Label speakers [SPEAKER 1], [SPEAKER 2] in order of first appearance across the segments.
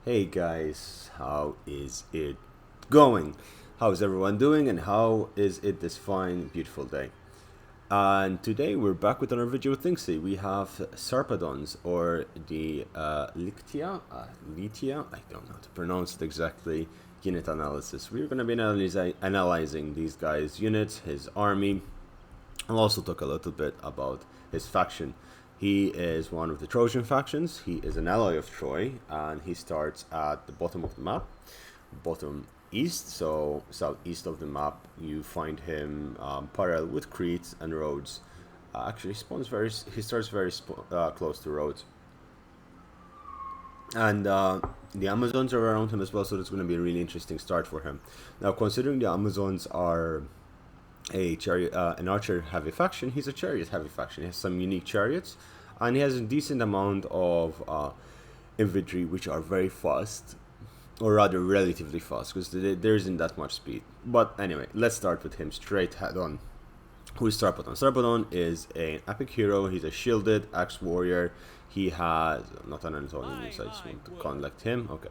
[SPEAKER 1] Hey guys, how is it going? How's everyone doing and how is it this fine, beautiful day? And today we're back with another video with LYCIA. We have Sarpedons or the LYCIA, I don't know how to pronounce it exactly, unit analysis. We're going to be analyzing these guys' units, his army. I'll also talk a little bit about his faction. He is one of the Trojan factions. He is an ally of Troy, and he starts at the bottom of the map, bottom east, so southeast of the map. You find him parallel with Crete and Rhodes. Actually, he starts very close to Rhodes, and the Amazons are around him as well. So it's going to be a really interesting start for him. Now, considering the Amazons are an archer heavy faction, he's a chariot heavy faction. He has some unique chariots, and he has a decent amount of infantry, which are very fast, or rather relatively fast, because there isn't that much speed. But anyway, let's start with him straight head on. Who is Sarpadon? Sarpadon is an epic hero. He's a shielded axe warrior. He has not an Anatolian, so I just want to collect him. Okay,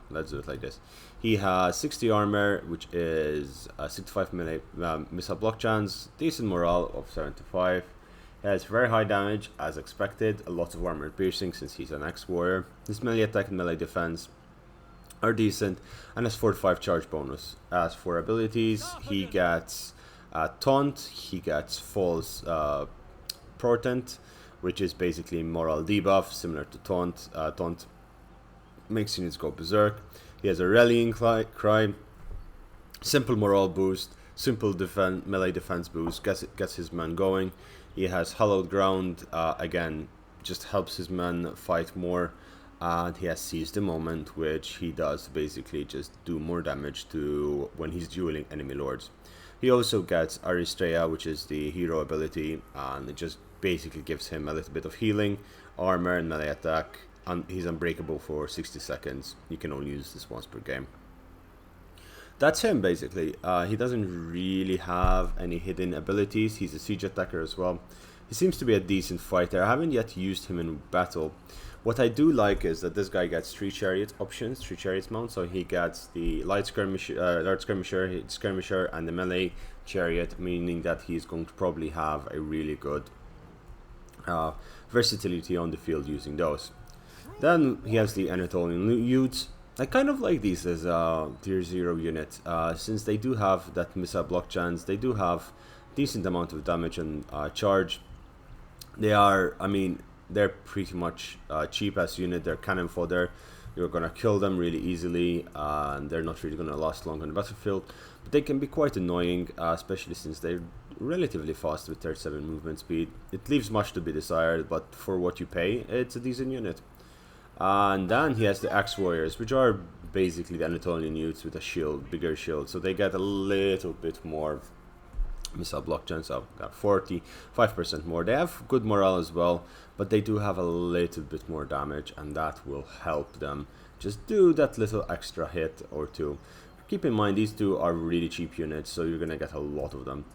[SPEAKER 1] let's do it like this. He has 60 armor, which is 65 melee missile block chance, decent morale of 75. He has very high damage, as expected, a lot of armor piercing since he's an axe warrior. His melee attack and melee defense are decent, and has 45 charge bonus. As for abilities, he gets taunt, he gets false portent, which is basically morale debuff, similar to taunt. Taunt makes units go berserk. He has a rallying cry, simple morale boost, simple melee defense boost, gets his men going. He has hallowed ground, again, just helps his men fight more. And he has Seize the Moment, which he does basically just do more damage to when he's dueling enemy lords. He also gets Aristrea, which is the hero ability, and it just basically gives him a little bit of healing, armor, and melee attack. And he's unbreakable for 60 seconds. You can only use this once per game. That's him, basically. He doesn't really have any hidden abilities. He's a siege attacker as well. He seems to be a decent fighter. I haven't yet used him in battle. What I do like is that this guy gets 3 chariot options, 3 chariot mounts. So he gets the light skirmisher, and the melee chariot, meaning that he's going to probably have a really good versatility on the field using those. Then he has the Anatolian youths. I kind of like these as a tier 0 unit, since they do have that missile block chance, they do have decent amount of damage and charge. They are, they're pretty much cheap as unit. They're cannon fodder. You're gonna kill them really easily, and they're not really gonna last long on the battlefield. But they can be quite annoying, especially since they're relatively fast with 37 movement speed. It leaves much to be desired, but for what you pay, it's a decent unit. And then he has the axe warriors, which are basically the Anatolian youths with a shield, bigger shield, so they get a little bit more missile block chance. I've got 45% more. They have good morale as well, but they do have a little bit more damage, and that will help them just do that little extra hit or two. Keep in mind, these two are really cheap units, so you're gonna get a lot of them.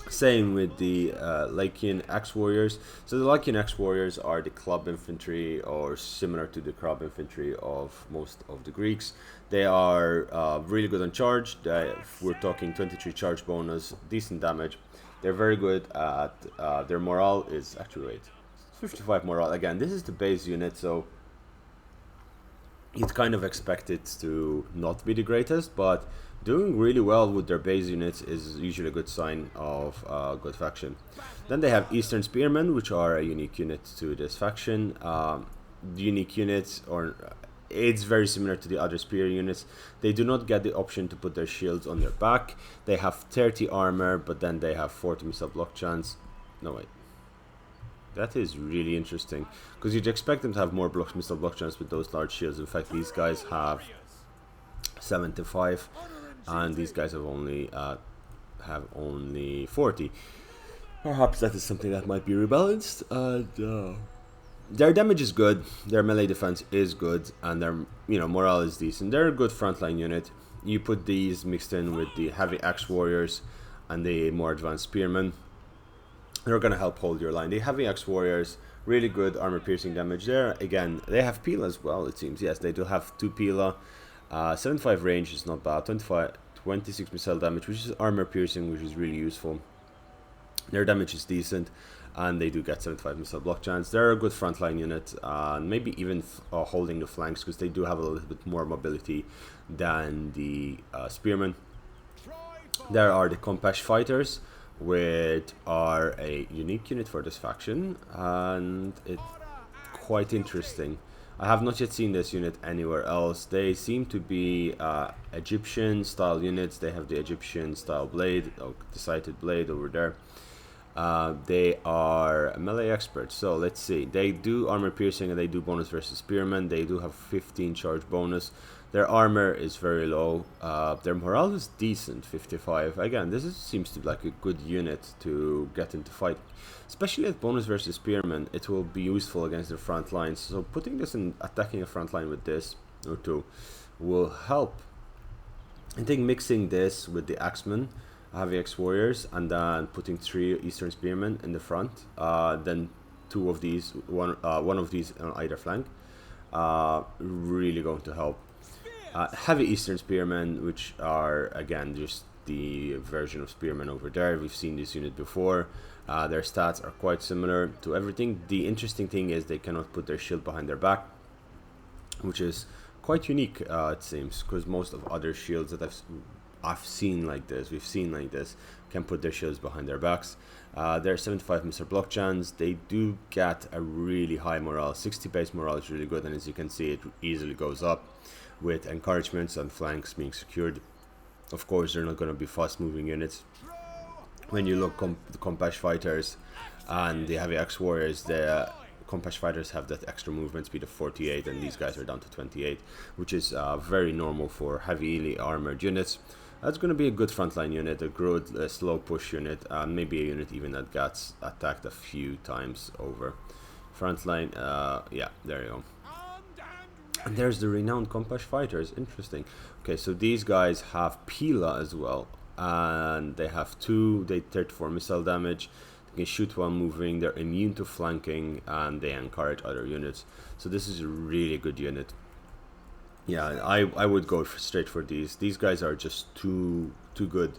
[SPEAKER 1] Same with the LYCIA Axe Warriors. So the LYCIA Axe Warriors are the club infantry, or similar to the club infantry of most of the Greeks. They are really good on charge. We're talking 23 charge bonus, decent damage. They're very good at their morale is actually, wait, 55 morale. Again, this is the base unit, so you'd kind of expect it to not be the greatest, but doing really well with their base units is usually a good sign of a good faction. Then they have Eastern Spearmen, which are a unique unit to this faction. Unique units, or it's very similar to the other spear units. They do not get the option to put their shields on their back. They have 30 armor, but then they have 40 missile block chance. No, wait. That is really interesting, because you'd expect them to have more missile block chance with those large shields. In fact, these guys have 75, and these guys have only 40. Perhaps that is something that might be rebalanced. And their damage is good, their melee defense is good, and their morale is decent. They're a good frontline unit. You put these mixed in with the heavy axe warriors and the more advanced spearmen, they're gonna help hold your line. The heavy axe warriors Really good armor piercing damage there. Again, they have Pila as well, it seems. Yes, they do have 2 Pila. 75 range is not bad. 26 missile damage, which is armor piercing, which is really useful. Their damage is decent, and they do get 75 missile block chance. They're a good frontline unit, maybe even holding the flanks, because they do have a little bit more mobility than the spearmen. There are the Compash fighters, which are a unique unit for this faction, and it's quite interesting. I have not yet seen this unit anywhere else. They seem to be Egyptian style units. They have the Egyptian style blade, the sighted blade over there. They are melee experts, so let's see. They do armor piercing and they do bonus versus spearmen. They do have 15 charge bonus. Their armor is very low. Their morale is decent, 55. Again, seems to be like a good unit to get into fight, especially at bonus versus spearmen. It will be useful against the front lines. So putting this in, attacking a front line with this or two will help. I think mixing this with the axemen, heavy X warriors, and then putting 3 Eastern spearmen in the front, then 2 of these, one of these on either flank, really going to help. Heavy Eastern spearmen, which are again just the version of spearmen over there. We've seen this unit before. Their stats are quite similar to everything. The interesting thing is they cannot put their shield behind their back, which is quite unique, it seems, because most of other shields that I've seen like this, we've seen like this, can put their shields behind their backs. They're 75 Mr. Block chance. They do get a really high morale. 60 base morale is really good, and as you can see, it easily goes up with encouragements and flanks being secured. Of course, they're not going to be fast moving units. When you look the Compash fighters and the heavy X warriors, the Compash fighters have that extra movement speed of 48, and these guys are down to 28, which is very normal for heavily armored units. That's going to be a good frontline unit, a good slow push unit, maybe a unit even that gets attacked a few times over. Frontline, yeah, there you go. And there's the renowned Compash fighters. Interesting. Okay, so these guys have Pila as well, and they have 34 missile damage. They can shoot while moving. They're immune to flanking, and they encourage other units. So this is a really good unit. Yeah, I would go straight for these. These guys are just too good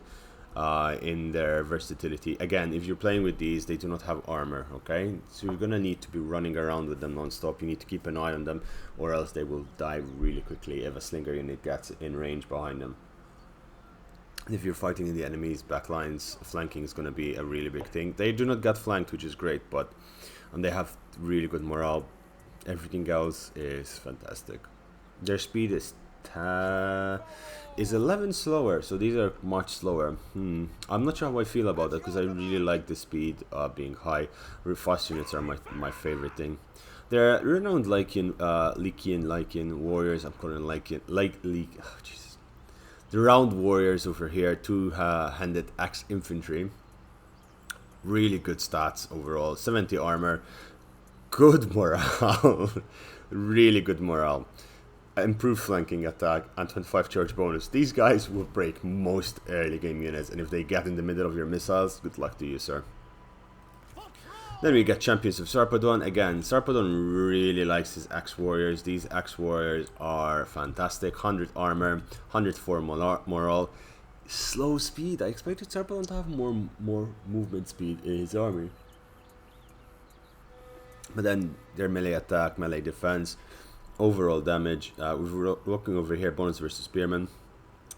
[SPEAKER 1] in their versatility. Again, if you're playing with these, they do not have armor, okay? So you're gonna need to be running around with them non-stop. You need to keep an eye on them, or else they will die really quickly if a slinger unit gets in range behind them. If you're fighting in the enemy's backlines, flanking is gonna be a really big thing. They do not get flanked, which is great, and they have really good morale. Everything else is fantastic. Their speed is 11 slower, so these are much slower. I'm not sure how I feel about that, because I really like the speed being high. Fast units are my favorite thing. They're renowned LYCIan warriors. I'm calling Jesus. The round warriors over here, 2-handed axe infantry. Really good stats overall. 70 armor, good morale, really good morale. Improved flanking attack and 25 charge bonus. These guys will break most early game units, and if they get in the middle of your missiles, good luck to you, sir. Then we get Champions of Sarpadon. Again, Sarpadon really likes his axe warriors. These axe warriors are fantastic. 100 armor, 104 morale, slow speed. I expected Sarpadon to have more movement speed in his army, but then their melee attack, melee defense, overall damage. We're looking over here, bonus versus spearmen,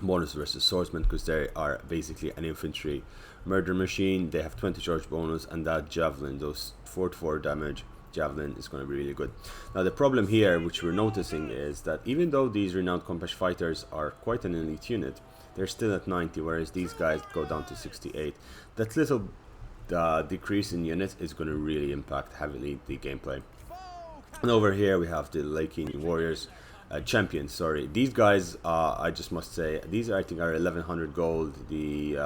[SPEAKER 1] bonus versus swordsman, because they are basically an infantry murder machine. They have 20 charge bonus, and that javelin, those 4-4 damage javelin, is going to be really good. Now the problem here, which we're noticing, is that even though these renowned Compash fighters are quite an elite unit, they're still at 90, whereas these guys go down to 68. That little decrease in units is going to really impact heavily the gameplay. And over here we have the LYCIA warriors, champions. Sorry, these guys. I just must say, these I think are 1100 gold. The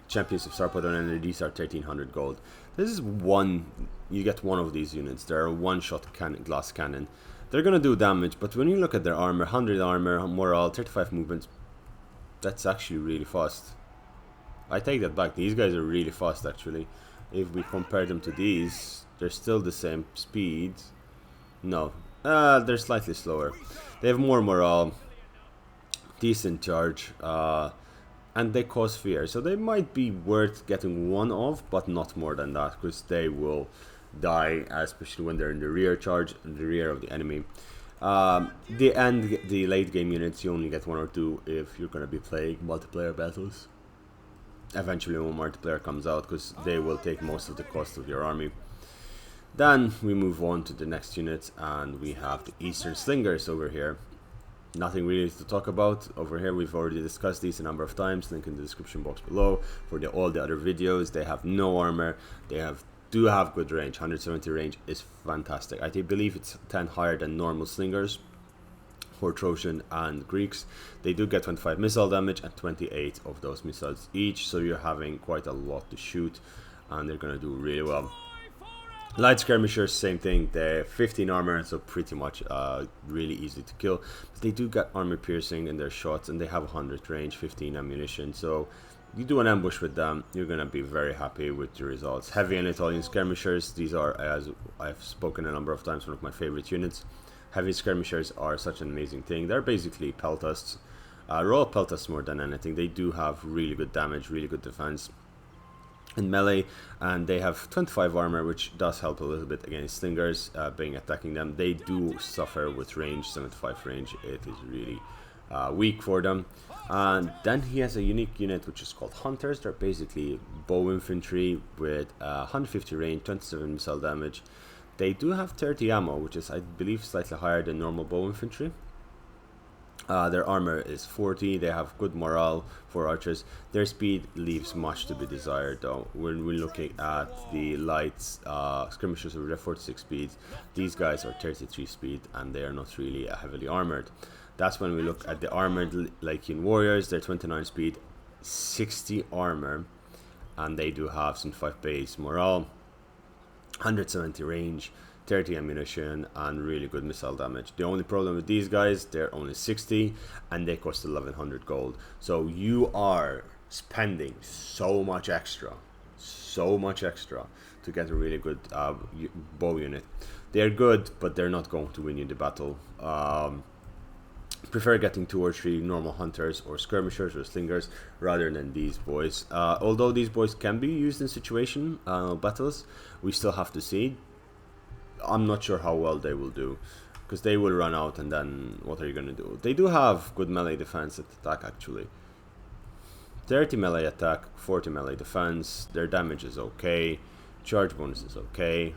[SPEAKER 1] champions of Sarpedon, and these are 1300 gold. This is one. You get one of these units. They're a one-shot glass cannon. They're gonna do damage, but when you look at their armor, 100 armor, morale, 35 movements. That's actually really fast. I take that back. These guys are really fast actually. If we compare them to these, They're still the same speed. No, they're slightly slower. They have more morale, decent charge, and they cause fear. So they might be worth getting one of, but not more than that, because they will die, especially when they're in the rear charge, in the rear of the enemy. The late game units, you only get one or two if you're going to be playing multiplayer battles. Eventually when multiplayer comes out, because they will take most of the cost of your army. Then we move on to the next unit, and we have the Eastern Slingers over here. Nothing really to talk about over here. We've already discussed these a number of times. Link in the description box below for all the other videos. They have no armor. They do have good range. 170 range is fantastic. I believe it's 10 higher than normal slingers for Trojan and Greeks. They do get 25 missile damage and 28 of those missiles each, so you're having quite a lot to shoot, and they're gonna do really well. Light skirmishers, same thing. They're 15 armor, so pretty much really easy to kill. But they do get armor piercing in their shots, and they have 100 range, 15 ammunition. So you do an ambush with them, you're gonna be very happy with the results. Heavy Anatolian skirmishers. These are, as I've spoken a number of times, one of my favorite units. Heavy skirmishers are such an amazing thing. They're basically peltasts, raw peltasts more than anything. They do have really good damage, really good defense in melee, and they have 25 armor, which does help a little bit against slingers being attacking them. They do suffer with range, 75 range. It is really weak for them. And then he has a unique unit which is called Hunters. They're basically bow infantry with 150 range, 27 missile damage. They do have 30 ammo, which is, I believe, slightly higher than normal bow infantry. Their armor is 40. They have good morale for archers. Their speed leaves much to be desired, though. When we're looking at the light skirmishers over there, 46 speed. These guys are 33 speed, and they are not really heavily armored. That's when we look at the armored Lycian warriors. They're 29 speed, 60 armor, and they do have some 5 base morale, 170 range, 30 ammunition, and really good missile damage. The only problem with these guys, they're only 60 and they cost 1100 gold. So you are spending so much extra to get a really good bow unit. They're good, but they're not going to win you the battle. Prefer getting 2 or 3 normal hunters or skirmishers or slingers rather than these boys. Although these boys can be used in situation battles, we still have to see. I'm not sure how well they will do, because they will run out, and then what are you going to do? They do have good melee defense at attack, actually. 30 melee attack, 40 melee defense. Their damage is okay. Charge bonus is okay.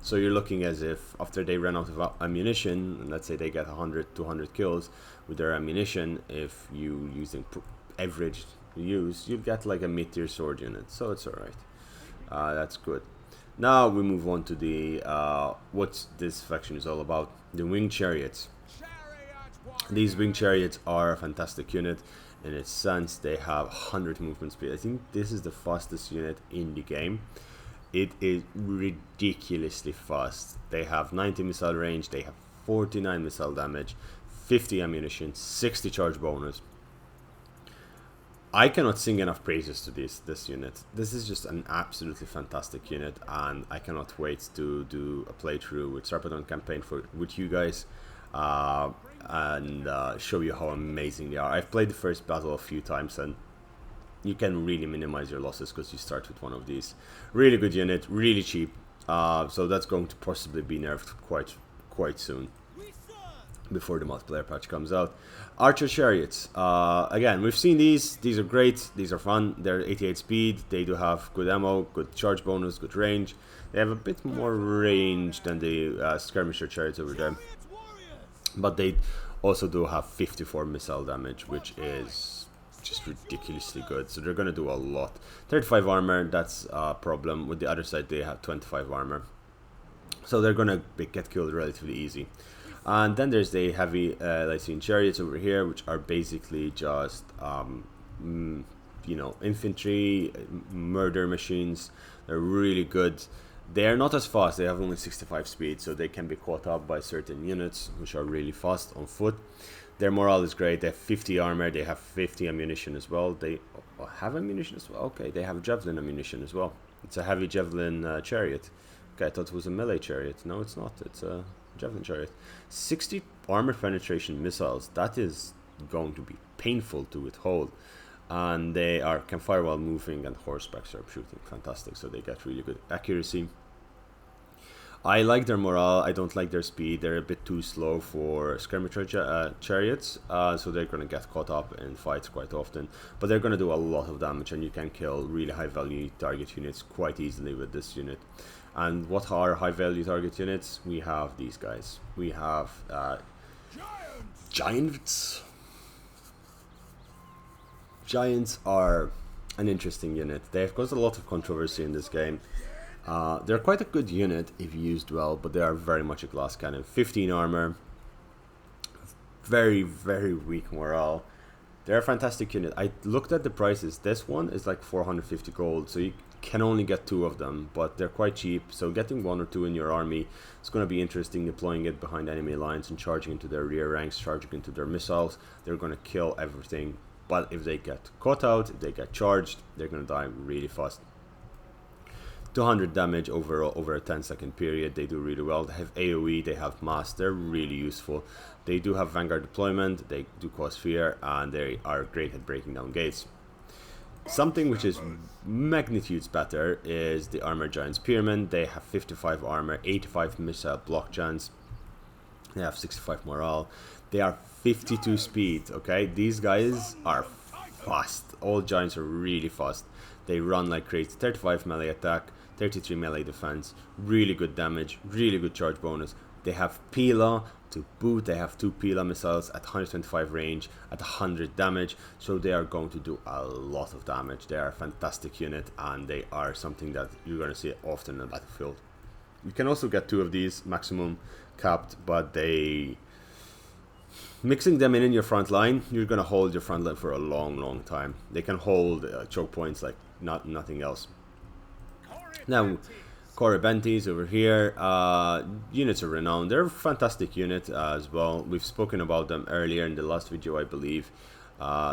[SPEAKER 1] So you're looking as if after they run out of ammunition, and let's say they get 100, 200 kills with their ammunition, if you using average use, you'll get like a mid-tier sword unit. So it's alright. That's good. Now we move on to the what this faction is all about, the winged chariots. These winged chariots are a fantastic unit in its sense. They have 100 movement speed. I think this is the fastest unit in the game. It is ridiculously fast. They have 90 missile range, they have 49 missile damage, 50 ammunition, 60 charge bonus. I cannot sing enough praises to this unit. This is just an absolutely fantastic unit, and I cannot wait to do a playthrough with Sarpadon campaign with you guys and show you how amazing they are. I've played the first battle a few times, and you can really minimize your losses because you start with one of these. Really good unit, really cheap. So that's going to possibly be nerfed quite soon, before the multiplayer patch comes out. Archer chariots. Again, we've seen these. These are great. These are fun. They're 88 speed. They do have good ammo, good charge bonus, good range. They have a bit more range than the skirmisher chariots over there. But they also do have 54 missile damage, which is just ridiculously good. So they're going to do a lot. 35 armor, that's a problem. With the other side, they have 25 armor. So they're going to get killed relatively easy. And then there's the heavy Lycian chariots over here, which are basically just, you know, infantry, murder machines. They're really good. They are not as fast. They have only 65 speed, so they can be caught up by certain units, which are really fast on foot. Their morale is great. They have 50 armor. They have 50 ammunition as well. They have ammunition as well. Okay, they have javelin ammunition as well. It's a heavy javelin chariot. Okay, I thought it was a melee chariot. No, it's not. It's a javelin chariot. 60 armor penetration missiles. That is going to be painful to withhold. And they can fire while moving, and horseback sharpshooting. Fantastic. So they get really good accuracy. I like their morale. I don't like their speed. They're a bit too slow for skirmisher chariots, so they're going to get caught up in fights quite often. But they're going to do a lot of damage, and you can kill really high value target units quite easily with this unit. And what are high value target units? We have these guys. We have giants. Giants are an interesting unit. They've caused a lot of controversy in this game. They're quite a good unit if used well, but they are very much a glass cannon. 15 armor, very, very weak morale. They're a fantastic unit. I looked at the prices. This one is like 450 gold, so you can only get 2 of them, but they're quite cheap. So getting 1 or 2 in your army is going to be interesting. Deploying it behind enemy lines and charging into their rear ranks, charging into their missiles. They're going to kill everything. But if they get caught out, if they get charged, they're going to die really fast. 200 damage overall over a 10-second period. They do really well. They have AoE, they have mass. They're really useful. They do have vanguard deployment. They do cause fear, and they are great at breaking down gates. Something which is magnitudes better is the armor giant spearmen. They have 55 armor, 85 missile block chance. They have 65 morale. They are 52 speed. Okay, these guys are fast. All giants are really fast. They run like crazy. 35 melee attack, 33 melee defense, really good damage, really good charge bonus. They have Pila to boot. They have 2 Pila missiles at 125 range at 100 damage, so they are going to do a lot of damage. They are a fantastic unit, and they are something that you're going to see often in the battlefield. You can also get 2 of these maximum capped, but mixing them in your front line, you're going to hold your front line for a long time. They can hold choke points like nothing else. Now, Corribentis over here, units of renown. They're a fantastic unit as well. We've spoken about them earlier in the last video, I believe.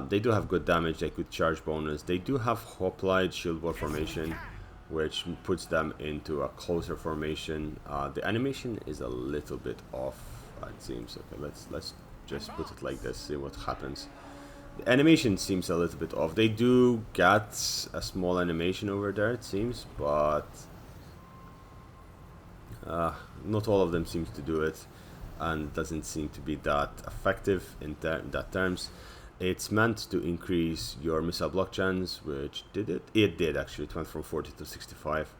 [SPEAKER 1] They do have good damage, they could charge bonus. They do have hoplite shield wall formation, which puts them into a closer formation. The animation is a little bit off, it seems. Okay, let's just put it like this, see what happens. The animation seems a little bit off. They do get a small animation over there, it seems, but not all of them seems to do it, and doesn't seem to be that effective in that terms. It's meant to increase your missile block chance, which did it? It did actually. It went from 40 to 65.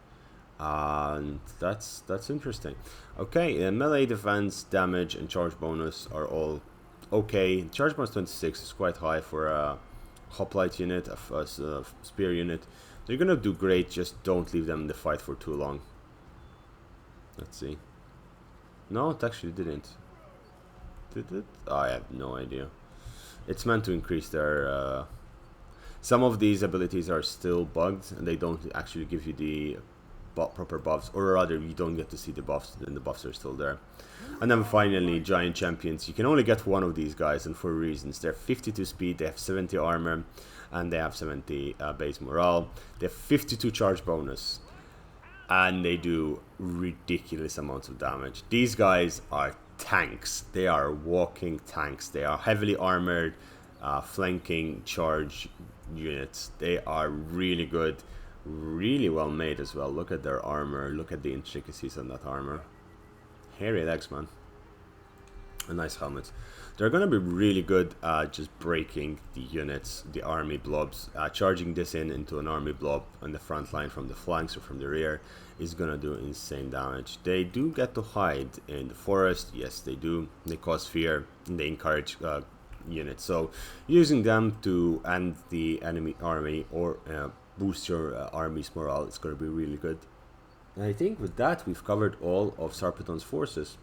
[SPEAKER 1] And that's interesting. Okay, melee defense, damage, and charge bonus are all okay. Charge bonus 26 is quite high for a hoplite unit, a spear unit. They're gonna do great, just don't leave them in the fight for too long. Let's see. No, it actually didn't. Did it? Oh, I have no idea. It's meant to increase their... some of these abilities are still bugged, and they don't actually give you the proper buffs, or rather you don't get to see the buffs, and the buffs are still there. And then finally, giant champions. You can only get 1 of these guys, and for reasons. They're 52 speed, they have 70 armor, and they have 70 base morale. They have 52 charge bonus, and they do ridiculous amounts of damage. These guys are tanks. They are walking tanks. They are heavily armored, flanking charge units. They are really good, really well made as well. Look at their armor, look at the intricacies on that armor. Hairy legs, man. A nice helmet. They're gonna be really good at just breaking the units, the army blobs. Charging this into an army blob on the front line from the flanks or from the rear is gonna do insane damage. They do get to hide in the forest, yes they do. They cause fear, and they encourage units. So using them to end the enemy army or boost your army's morale is gonna be really good. And I think with that we've covered all of Sarpedon's forces.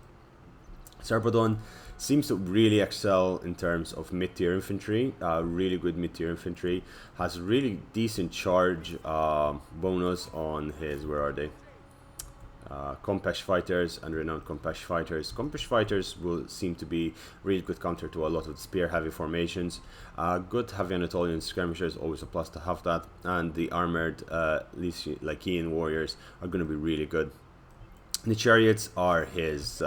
[SPEAKER 1] Sarpadon seems to really excel in terms of mid-tier infantry, really good mid-tier infantry, has really decent charge bonus on his, where are they? Kompesh fighters and renowned Kompesh fighters. Kompesh fighters will seem to be really good counter to a lot of spear heavy formations. Good heavy Anatolian skirmishers, always a plus to have that, and the armored LYCIA warriors are going to be really good. The chariots are his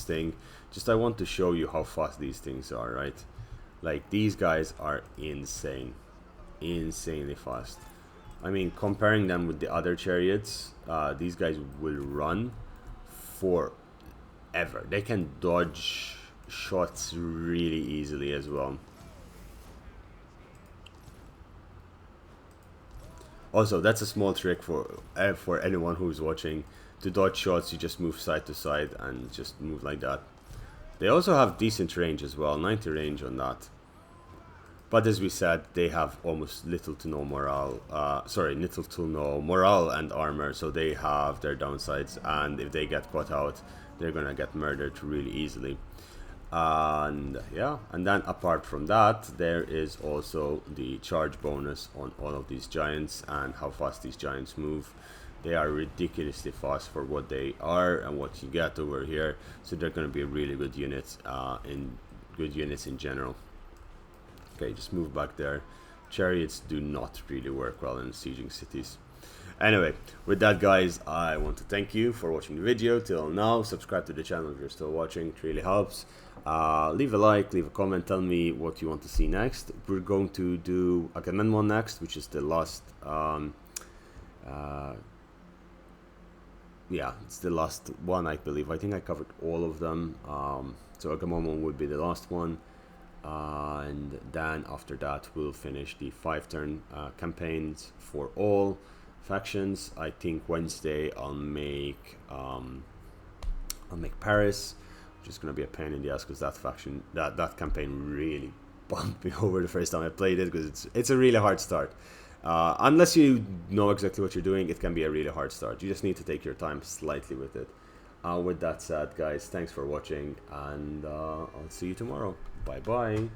[SPEAKER 1] thing. Just I want to show you how fast these things are, right? Like, these guys are insane, insanely fast. I mean, comparing them with the other chariots, these guys will run forever. They can dodge shots really easily as well. Also, that's a small trick for anyone who's watching. To dodge shots, you just move side to side and just move like that. They also have decent range as well, 90 range on that. But as we said, they have almost little to no morale. Little to no morale and armor, so they have their downsides. And if they get caught out, they're gonna get murdered really easily. And yeah, and then apart from that, there is also the charge bonus on all of these giants and how fast these giants move. They are ridiculously fast for what they are and what you get over here, so they're going to be really good units in general. Okay, just move back there. Chariots do not really work well in sieging cities. Anyway, with that, guys, I want to thank you for watching the video till now. Subscribe to the channel if you're still watching, it really helps. Leave a like, leave a comment, tell me what you want to see next. We're going to do Agamemnon next, which is the last yeah, it's the last one, I believe. I think I covered all of them. So Agamemnon would be the last one, and then after that we'll finish the 5-turn campaigns for all factions. I think Wednesday I'll make Paris, which is gonna be a pain in the ass because that campaign really bumped me over the first time I played it, because it's a really hard start. Unless you know exactly what you're doing, it can be a really hard start. You just need to take your time slightly with it. With that said, guys, thanks for watching, and I'll see you tomorrow. Bye bye.